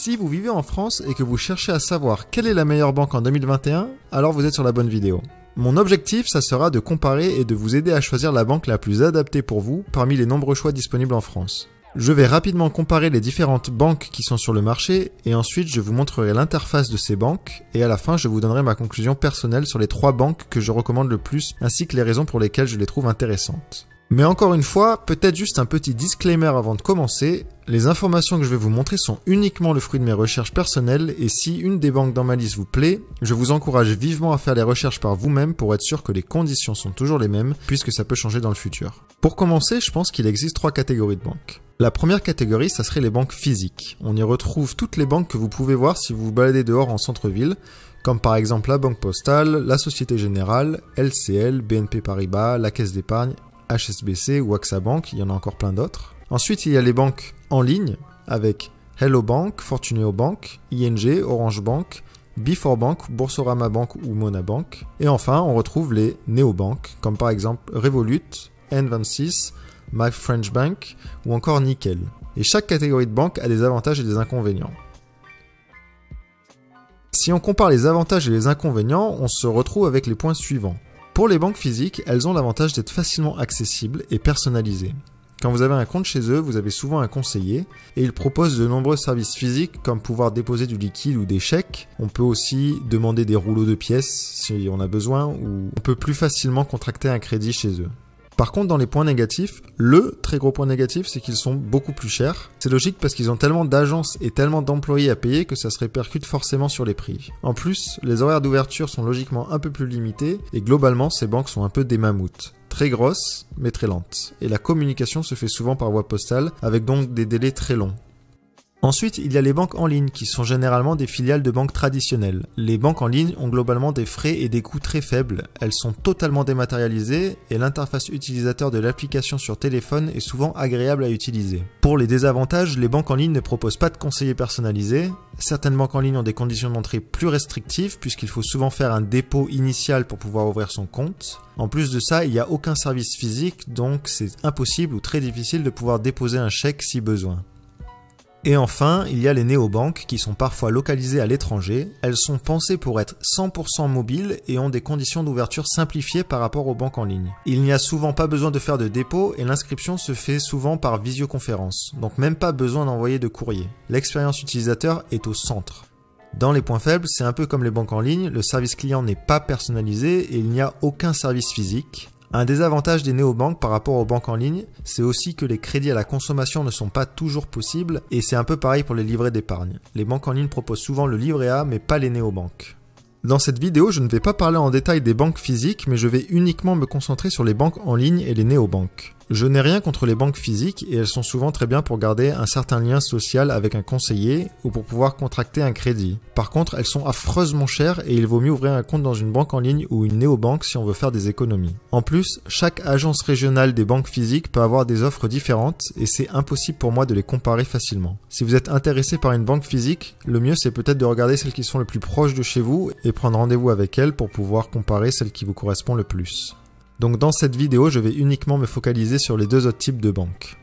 Si vous vivez en France et que vous cherchez à savoir quelle est la meilleure banque en 2021, alors vous êtes sur la bonne vidéo. Mon objectif, ça sera de comparer et de vous aider à choisir la banque la plus adaptée pour vous parmi les nombreux choix disponibles en France. Je vais rapidement comparer les différentes banques qui sont sur le marché et ensuite je vous montrerai l'interface de ces banques et à la fin je vous donnerai ma conclusion personnelle sur les 3 banques que je recommande le plus ainsi que les raisons pour lesquelles je les trouve intéressantes. Mais encore une fois, peut-être juste un petit disclaimer avant de commencer, les informations que je vais vous montrer sont uniquement le fruit de mes recherches personnelles et si une des banques dans ma liste vous plaît, je vous encourage vivement à faire les recherches par vous-même pour être sûr que les conditions sont toujours les mêmes puisque ça peut changer dans le futur. Pour commencer, je pense qu'il existe 3 catégories de banques. La première catégorie, ça serait les banques physiques. On y retrouve toutes les banques que vous pouvez voir si vous vous baladez dehors en centre-ville, comme par exemple la Banque Postale, la Société Générale, LCL, BNP Paribas, la Caisse d'Épargne, HSBC ou AXA Bank, il y en a encore plein d'autres. Ensuite, il y a les banques en ligne avec Hello Bank, Fortuneo Bank, ING, Orange Bank, Before Bank, Boursorama Bank ou Mona Bank. Et enfin, on retrouve les néobanques, comme par exemple Revolut, N26, My French Bank ou encore Nickel. Et chaque catégorie de banque a des avantages et des inconvénients. Si on compare les avantages et les inconvénients, on se retrouve avec les points suivants. Pour les banques physiques, elles ont l'avantage d'être facilement accessibles et personnalisées. Quand vous avez un compte chez eux, vous avez souvent un conseiller et ils proposent de nombreux services physiques comme pouvoir déposer du liquide ou des chèques. On peut aussi demander des rouleaux de pièces si on a besoin ou on peut plus facilement contracter un crédit chez eux. Par contre, dans les points négatifs, le très gros point négatif, c'est qu'ils sont beaucoup plus chers. C'est logique parce qu'ils ont tellement d'agences et tellement d'employés à payer que ça se répercute forcément sur les prix. En plus, les horaires d'ouverture sont logiquement un peu plus limités et globalement, ces banques sont un peu des mammouths. Très grosses, mais très lentes. Et la communication se fait souvent par voie postale, avec donc des délais très longs. Ensuite, il y a les banques en ligne qui sont généralement des filiales de banques traditionnelles. Les banques en ligne ont globalement des frais et des coûts très faibles. Elles sont totalement dématérialisées et l'interface utilisateur de l'application sur téléphone est souvent agréable à utiliser. Pour les désavantages, les banques en ligne ne proposent pas de conseillers personnalisés. Certaines banques en ligne ont des conditions d'entrée plus restrictives puisqu'il faut souvent faire un dépôt initial pour pouvoir ouvrir son compte. En plus de ça, il n'y a aucun service physique donc c'est impossible ou très difficile de pouvoir déposer un chèque si besoin. Et enfin, il y a les néobanques qui sont parfois localisées à l'étranger. Elles sont pensées pour être 100% mobiles et ont des conditions d'ouverture simplifiées par rapport aux banques en ligne. Il n'y a souvent pas besoin de faire de dépôt et l'inscription se fait souvent par visioconférence, donc même pas besoin d'envoyer de courrier. L'expérience utilisateur est au centre. Dans les points faibles, c'est un peu comme les banques en ligne, le service client n'est pas personnalisé et il n'y a aucun service physique. Un désavantage des néobanques par rapport aux banques en ligne, c'est aussi que les crédits à la consommation ne sont pas toujours possibles et c'est un peu pareil pour les livrets d'épargne. Les banques en ligne proposent souvent le livret A mais pas les néobanques. Dans cette vidéo, je ne vais pas parler en détail des banques physiques mais je vais uniquement me concentrer sur les banques en ligne et les néobanques. Je n'ai rien contre les banques physiques et elles sont souvent très bien pour garder un certain lien social avec un conseiller ou pour pouvoir contracter un crédit. Par contre, elles sont affreusement chères et il vaut mieux ouvrir un compte dans une banque en ligne ou une néobanque si on veut faire des économies. En plus, chaque agence régionale des banques physiques peut avoir des offres différentes et c'est impossible pour moi de les comparer facilement. Si vous êtes intéressé par une banque physique, le mieux c'est peut-être de regarder celles qui sont les plus proches de chez vous et prendre rendez-vous avec elles pour pouvoir comparer celle qui vous correspond le plus. Donc dans cette vidéo, je vais uniquement me focaliser sur les 2 autres types de banques.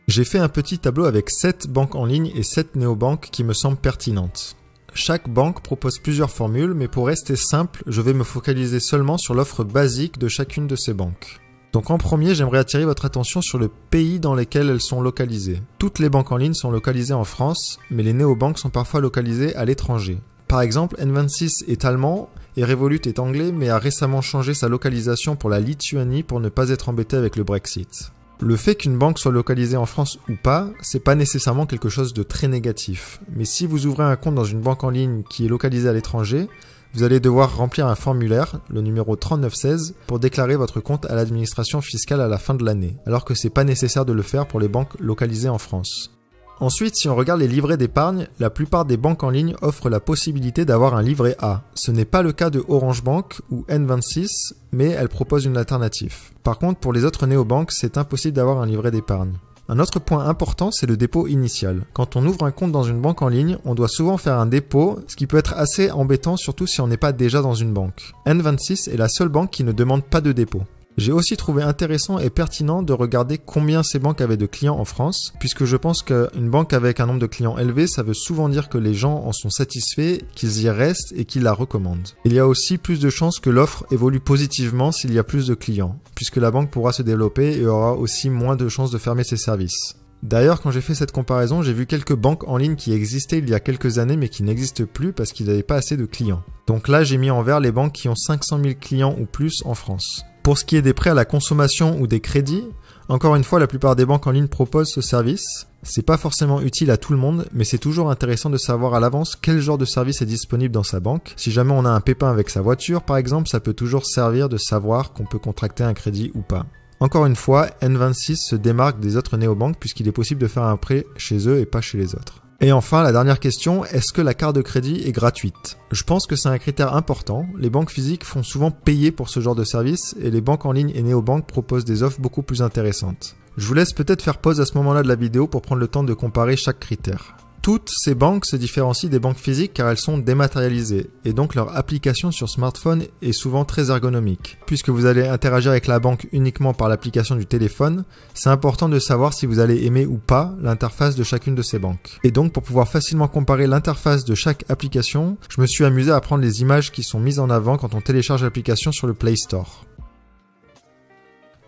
J'ai fait un petit tableau avec 7 banques en ligne et 7 néobanques qui me semblent pertinentes. Chaque banque propose plusieurs formules, mais pour rester simple, je vais me focaliser seulement sur l'offre basique de chacune de ces banques. Donc en premier, j'aimerais attirer votre attention sur le pays dans lequel elles sont localisées. Toutes les banques en ligne sont localisées en France, mais les néobanques sont parfois localisées à l'étranger. Par exemple, N26 est allemand et Revolut est anglais mais a récemment changé sa localisation pour la Lituanie pour ne pas être embêté avec le Brexit. Le fait qu'une banque soit localisée en France ou pas, c'est pas nécessairement quelque chose de très négatif. Mais si vous ouvrez un compte dans une banque en ligne qui est localisée à l'étranger, vous allez devoir remplir un formulaire, le numéro 3916, pour déclarer votre compte à l'administration fiscale à la fin de l'année, alors que c'est pas nécessaire de le faire pour les banques localisées en France. Ensuite, si on regarde les livrets d'épargne, la plupart des banques en ligne offrent la possibilité d'avoir un livret A. Ce n'est pas le cas de Orange Bank ou N26, mais elles proposent une alternative. Par contre, pour les autres néobanques, c'est impossible d'avoir un livret d'épargne. Un autre point important, c'est le dépôt initial. Quand on ouvre un compte dans une banque en ligne, on doit souvent faire un dépôt, ce qui peut être assez embêtant, surtout si on n'est pas déjà dans une banque. N26 est la seule banque qui ne demande pas de dépôt. J'ai aussi trouvé intéressant et pertinent de regarder combien ces banques avaient de clients en France, puisque je pense qu'une banque avec un nombre de clients élevé, ça veut souvent dire que les gens en sont satisfaits, qu'ils y restent et qu'ils la recommandent. Il y a aussi plus de chances que l'offre évolue positivement s'il y a plus de clients, puisque la banque pourra se développer et aura aussi moins de chances de fermer ses services. D'ailleurs, quand j'ai fait cette comparaison, j'ai vu quelques banques en ligne qui existaient il y a quelques années mais qui n'existent plus parce qu'ils n'avaient pas assez de clients. Donc là, j'ai mis en vert les banques qui ont 500 000 clients ou plus en France. Pour ce qui est des prêts à la consommation ou des crédits, encore une fois, la plupart des banques en ligne proposent ce service. C'est pas forcément utile à tout le monde, mais c'est toujours intéressant de savoir à l'avance quel genre de service est disponible dans sa banque. Si jamais on a un pépin avec sa voiture, par exemple, ça peut toujours servir de savoir qu'on peut contracter un crédit ou pas. Encore une fois, N26 se démarque des autres néobanques puisqu'il est possible de faire un prêt chez eux et pas chez les autres. Et enfin, la dernière question, est-ce que la carte de crédit est gratuite? Je pense que c'est un critère important. Les banques physiques font souvent payer pour ce genre de service et les banques en ligne et néobanques proposent des offres beaucoup plus intéressantes. Je vous laisse peut-être faire pause à ce moment-là de la vidéo pour prendre le temps de comparer chaque critère. Toutes ces banques se différencient des banques physiques car elles sont dématérialisées et donc leur application sur smartphone est souvent très ergonomique. Puisque vous allez interagir avec la banque uniquement par l'application du téléphone, c'est important de savoir si vous allez aimer ou pas l'interface de chacune de ces banques. Et donc pour pouvoir facilement comparer l'interface de chaque application, je me suis amusé à prendre les images qui sont mises en avant quand on télécharge l'application sur le Play Store.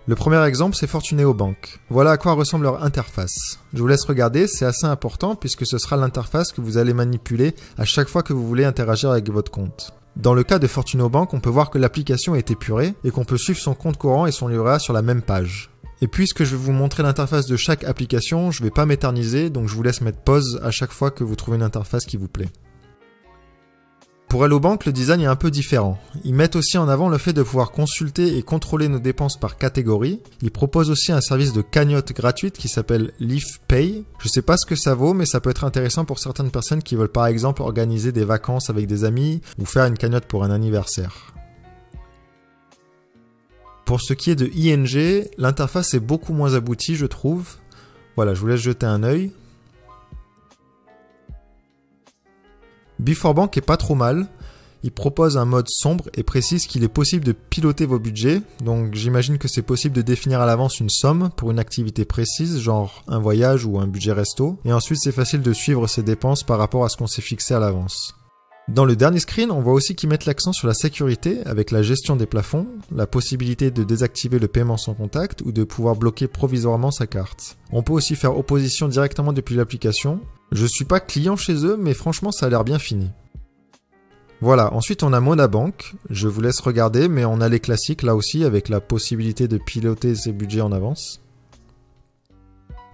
Le premier exemple, c'est Fortuneo Bank. Voilà à quoi ressemble leur interface. Je vous laisse regarder, c'est assez important puisque ce sera l'interface que vous allez manipuler à chaque fois que vous voulez interagir avec votre compte. Dans le cas de Fortuneo Bank, on peut voir que l'application est épurée et qu'on peut suivre son compte courant et son livret A sur la même page. Et puisque je vais vous montrer l'interface de chaque application, je ne vais pas m'éterniser, donc je vous laisse mettre pause à chaque fois que vous trouvez une interface qui vous plaît. Pour Hello Bank, le design est un peu différent. Ils mettent aussi en avant le fait de pouvoir consulter et contrôler nos dépenses par catégorie. Ils proposent aussi un service de cagnotte gratuite qui s'appelle Leaf Pay. Je sais pas ce que ça vaut, mais ça peut être intéressant pour certaines personnes qui veulent par exemple organiser des vacances avec des amis ou faire une cagnotte pour un anniversaire. Pour ce qui est de ING, l'interface est beaucoup moins aboutie, je trouve. Voilà, je vous laisse jeter un œil. Before Bank est pas trop mal. Il propose un mode sombre et précise qu'il est possible de piloter vos budgets. Donc j'imagine que c'est possible de définir à l'avance une somme pour une activité précise, genre un voyage ou un budget resto. Et ensuite c'est facile de suivre ses dépenses par rapport à ce qu'on s'est fixé à l'avance. Dans le dernier screen, on voit aussi qu'ils mettent l'accent sur la sécurité avec la gestion des plafonds, la possibilité de désactiver le paiement sans contact ou de pouvoir bloquer provisoirement sa carte. On peut aussi faire opposition directement depuis l'application. Je suis pas client chez eux, mais franchement ça a l'air bien fini. Voilà, ensuite on a Monabank, je vous laisse regarder, mais on a les classiques là aussi avec la possibilité de piloter ses budgets en avance.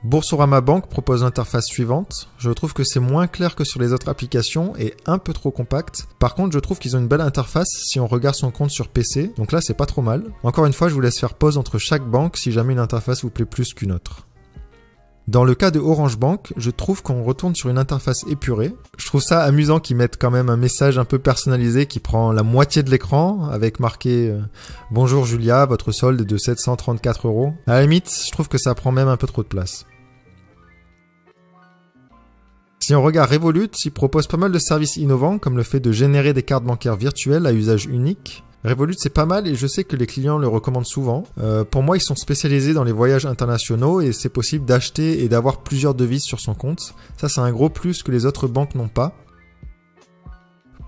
Boursorama Bank propose l'interface suivante. Je trouve que c'est moins clair que sur les autres applications et un peu trop compact. Par contre, je trouve qu'ils ont une belle interface si on regarde son compte sur PC, donc là c'est pas trop mal. Encore une fois, je vous laisse faire pause entre chaque banque si jamais une interface vous plaît plus qu'une autre. Dans le cas de Orange Bank, je trouve qu'on retourne sur une interface épurée. Je trouve ça amusant qu'ils mettent quand même un message un peu personnalisé qui prend la moitié de l'écran avec marqué « Bonjour Julia, votre solde est de 734 €. À la limite, je trouve que ça prend même un peu trop de place. Si on regarde Revolut, il propose pas mal de services innovants comme le fait de générer des cartes bancaires virtuelles à usage unique. Revolut c'est pas mal et je sais que les clients le recommandent souvent. Pour moi ils sont spécialisés dans les voyages internationaux et c'est possible d'acheter et d'avoir plusieurs devises sur son compte. Ça c'est un gros plus que les autres banques n'ont pas.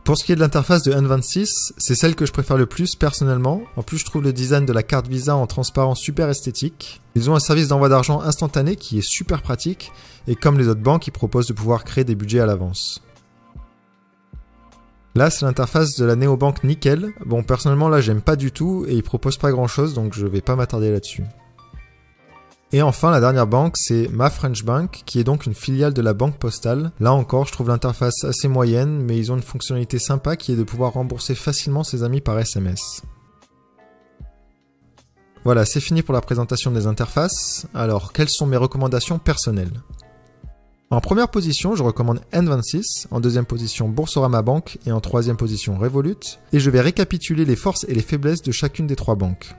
Pour ce qui est de l'interface de N26, c'est celle que je préfère le plus personnellement. En plus je trouve le design de la carte Visa en transparent super esthétique. Ils ont un service d'envoi d'argent instantané qui est super pratique et comme les autres banques ils proposent de pouvoir créer des budgets à l'avance. Là, c'est l'interface de la néobanque Nickel. Bon, personnellement, là, j'aime pas du tout et ils proposent pas grand chose, donc je vais pas m'attarder là-dessus. Et enfin, la dernière banque, c'est Ma French Bank, qui est donc une filiale de la Banque Postale. Là encore, je trouve l'interface assez moyenne, mais ils ont une fonctionnalité sympa qui est de pouvoir rembourser facilement ses amis par SMS. Voilà, c'est fini pour la présentation des interfaces. Alors, quelles sont mes recommandations personnelles ? En première position, je recommande N26, en deuxième position Boursorama Bank et en troisième position Revolut, et je vais récapituler les forces et les faiblesses de chacune des trois banques.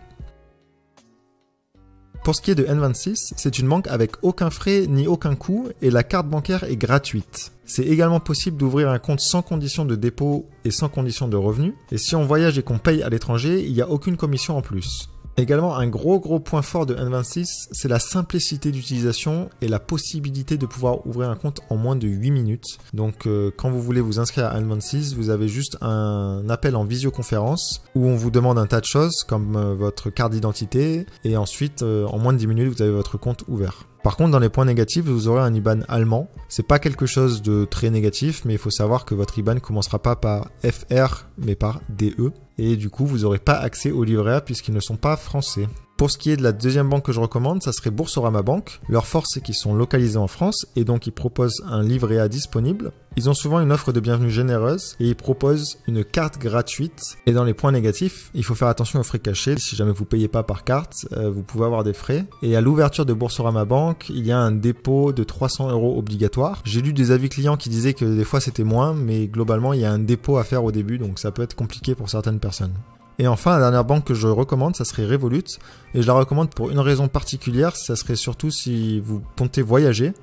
Pour ce qui est de N26, c'est une banque avec aucun frais ni aucun coût et la carte bancaire est gratuite. C'est également possible d'ouvrir un compte sans condition de dépôt et sans condition de revenu, et si on voyage et qu'on paye à l'étranger, il n'y a aucune commission en plus. Également, un gros point fort de N26, c'est la simplicité d'utilisation et la possibilité de pouvoir ouvrir un compte en moins de 8 minutes. Donc quand vous voulez vous inscrire à N26, vous avez juste un appel en visioconférence où on vous demande un tas de choses comme votre carte d'identité et ensuite en moins de 10 minutes vous avez votre compte ouvert. Par contre, dans les points négatifs, vous aurez un IBAN allemand. C'est pas quelque chose de très négatif, mais il faut savoir que votre IBAN ne commencera pas par FR, mais par DE. Et du coup, vous n'aurez pas accès au livret A puisqu'ils ne sont pas français. Pour ce qui est de la deuxième banque que je recommande, ça serait Boursorama Bank. Leur force, c'est qu'ils sont localisés en France et donc ils proposent un livret A disponible. Ils ont souvent une offre de bienvenue généreuse et ils proposent une carte gratuite. Et dans les points négatifs, il faut faire attention aux frais cachés. Si jamais vous ne payez pas par carte, vous pouvez avoir des frais. Et à l'ouverture de Boursorama Bank, il y a un dépôt de 300 € obligatoire. J'ai lu des avis clients qui disaient que des fois c'était moins, mais globalement il y a un dépôt à faire au début, donc ça peut être compliqué pour certaines personnes. Et enfin, la dernière banque que je recommande, ça serait Revolut. Et je la recommande pour une raison particulière, ça serait surtout si vous comptez voyager.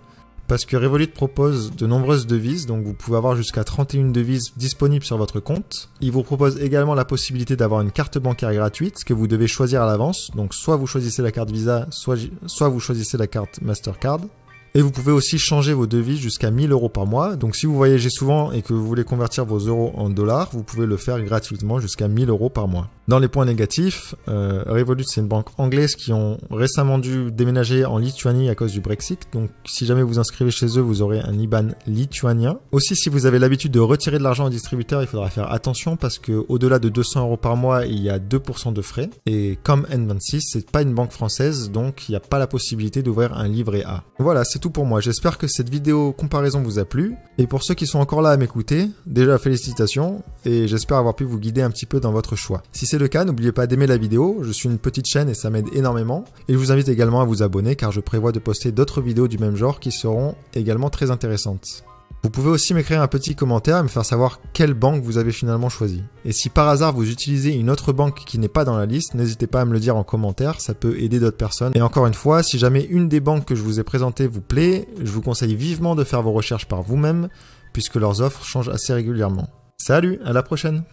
Parce que Revolut propose de nombreuses devises, donc vous pouvez avoir jusqu'à 31 devises disponibles sur votre compte. Il vous propose également la possibilité d'avoir une carte bancaire gratuite que vous devez choisir à l'avance. Donc soit vous choisissez la carte Visa, soit vous choisissez la carte Mastercard. Et vous pouvez aussi changer vos devises jusqu'à 1000 € par mois. Donc si vous voyagez souvent et que vous voulez convertir vos euros en dollars, vous pouvez le faire gratuitement jusqu'à 1000 € par mois. Dans les points négatifs, Revolut c'est une banque anglaise qui ont récemment dû déménager en Lituanie à cause du Brexit. Donc si jamais vous inscrivez chez eux, vous aurez un IBAN lituanien. Aussi, si vous avez l'habitude de retirer de l'argent au distributeur, il faudra faire attention parce que au-delà de 200 € par mois, il y a 2% de frais. Et comme N26, c'est pas une banque française, donc il n'y a pas la possibilité d'ouvrir un livret A. Voilà, c'est tout pour moi. J'espère que cette vidéo comparaison vous a plu. Et pour ceux qui sont encore là à m'écouter, déjà félicitations et j'espère avoir pu vous guider un petit peu dans votre choix. Si c'est le cas, n'oubliez pas d'aimer la vidéo. Je suis une petite chaîne et ça m'aide énormément. Et je vous invite également à vous abonner car je prévois de poster d'autres vidéos du même genre qui seront également très intéressantes. Vous pouvez aussi m'écrire un petit commentaire et me faire savoir quelle banque vous avez finalement choisi. Et si par hasard vous utilisez une autre banque qui n'est pas dans la liste, n'hésitez pas à me le dire en commentaire, ça peut aider d'autres personnes. Et encore une fois, si jamais une des banques que je vous ai présentées vous plaît, je vous conseille vivement de faire vos recherches par vous-même, puisque leurs offres changent assez régulièrement. Salut, à la prochaine!